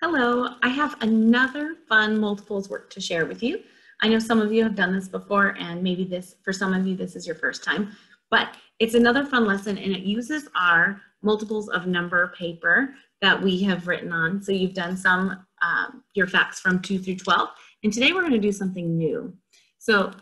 Hello, I have another fun multiples work to share with you. I know some of you have done this before, and maybe for some of you, this is your first time, but it's another fun lesson, and it uses our multiples of number paper that we have written on. So you've done some, your facts from 2 through 12, and today we're gonna do something new. So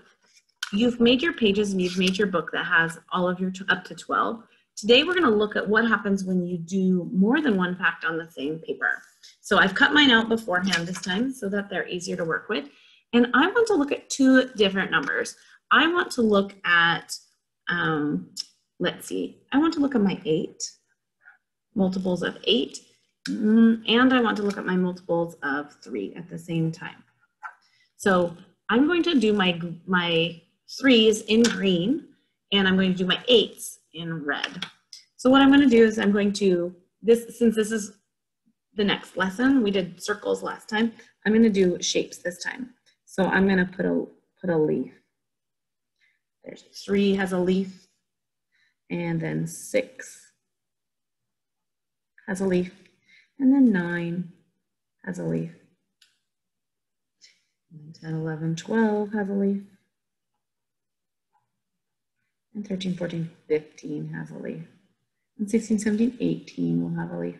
you've made your pages and you've made your book that has all of your up to 12. Today we're gonna look at what happens when you do more than one fact on the same paper. So I've cut mine out beforehand this time so that they're easier to work with. And I want to look at two different numbers. I want to look at, let's see, I want to look at my 8, multiples of 8, and I want to look at my multiples of 3 at the same time. So I'm going to do my 3s in green, and I'm going to do my 8s in red. So what I'm going to do is I'm going to, since this is the next lesson, we did circles last time, I'm going to do shapes this time. So I'm going to put a leaf. There's 3 has a leaf, and then 6 has a leaf, and then 9 has a leaf. And 10, 11, 12 have a leaf. And 13, 14, 15 has a leaf. And 16, 17, 18 will have a leaf.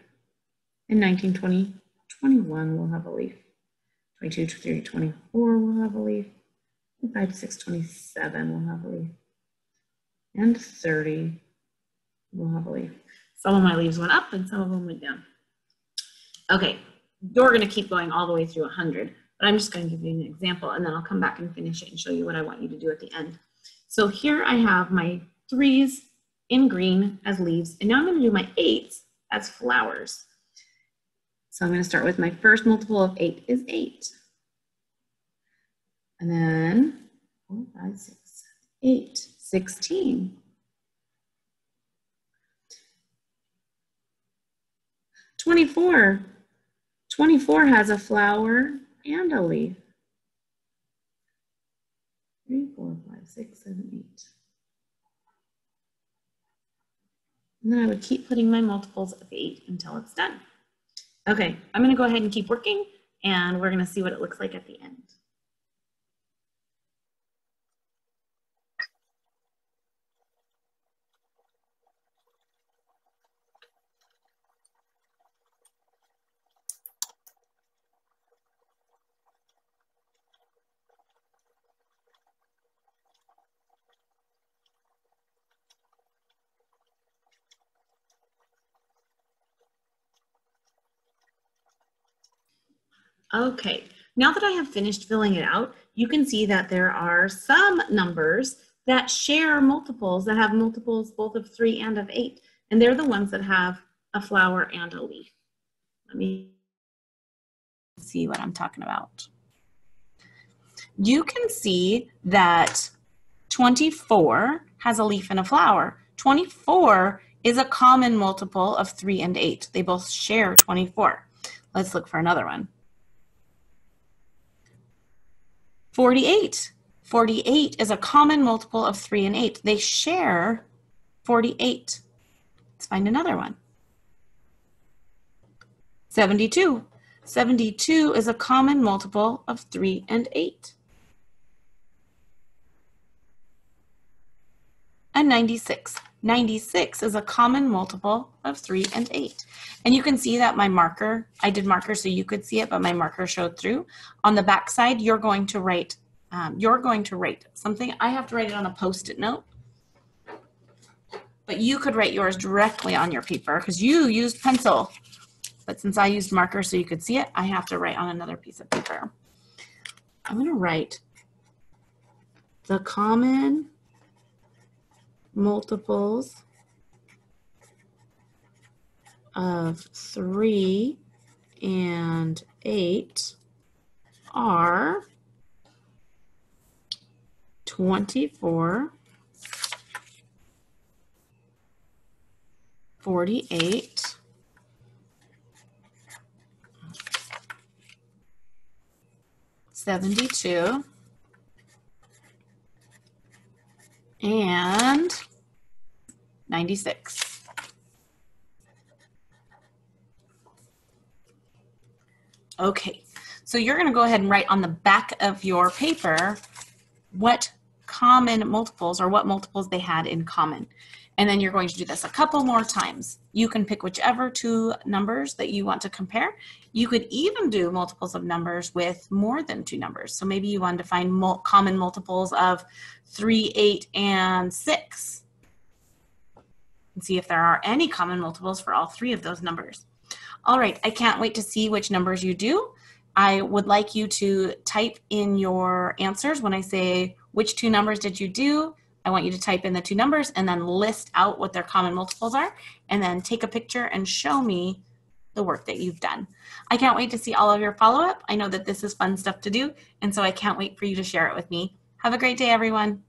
And 19, 20, 21 will have a leaf. 22, 23, 24 will have a leaf. And 5, 6, 27 will have a leaf. And 30 will have a leaf. Some of my leaves went up and some of them went down. Okay, you're going to keep going all the way through 100, but I'm just going to give you an example, and then I'll come back and finish it and show you what I want you to do at the end. So here I have my 3s in green as leaves, and now I'm going to do my 8s as flowers. So I'm going to start with my first multiple of 8 is 8. And then 4, 5, 6, 8, 16. 24. 24 has a flower and a leaf. 3, 4, 5, 6, 7, 8. And then I would keep putting my multiples of 8 until it's done. Okay, I'm going to go ahead and keep working, and we're going to see what it looks like at the end. Okay, now that I have finished filling it out, you can see that there are some numbers that share multiples, that have multiples both of 3 and of 8, and they're the ones that have a flower and a leaf. Let me see what I'm talking about. You can see that 24 has a leaf and a flower. 24 is a common multiple of 3 and 8. They both share 24. Let's look for another one. 48. 48 is a common multiple of 3 and 8. They share 48. Let's find another one. 72. 72 is a common multiple of 3 and 8. And 96. 96 is a common multiple of 3 and 8. And you can see that my marker, I did marker so you could see it, but my marker showed through. On the back side, you're going to write something. I have to write it on a Post-it note. But you could write yours directly on your paper because you used pencil. But since I used marker so you could see it, I have to write on another piece of paper. I'm going to write the common multiples of 3 and 8 are 24, 48, 72, and 96. Okay, so you're going to go ahead and write on the back of your paper what common multiples or what multiples they had in common. And then you're going to do this a couple more times. You can pick whichever two numbers that you want to compare. You could even do multiples of numbers with more than two numbers. So maybe you wanted to find common multiples of 3, 8, and 6. And see if there are any common multiples for all three of those numbers. All right, I can't wait to see which numbers you do. I would like you to type in your answers when I say which two numbers did you do. I want you to type in the two numbers and then list out what their common multiples are, and then take a picture and show me the work that you've done. I can't wait to see all of your follow-up. I know that this is fun stuff to do, and so I can't wait for you to share it with me. Have a great day, everyone.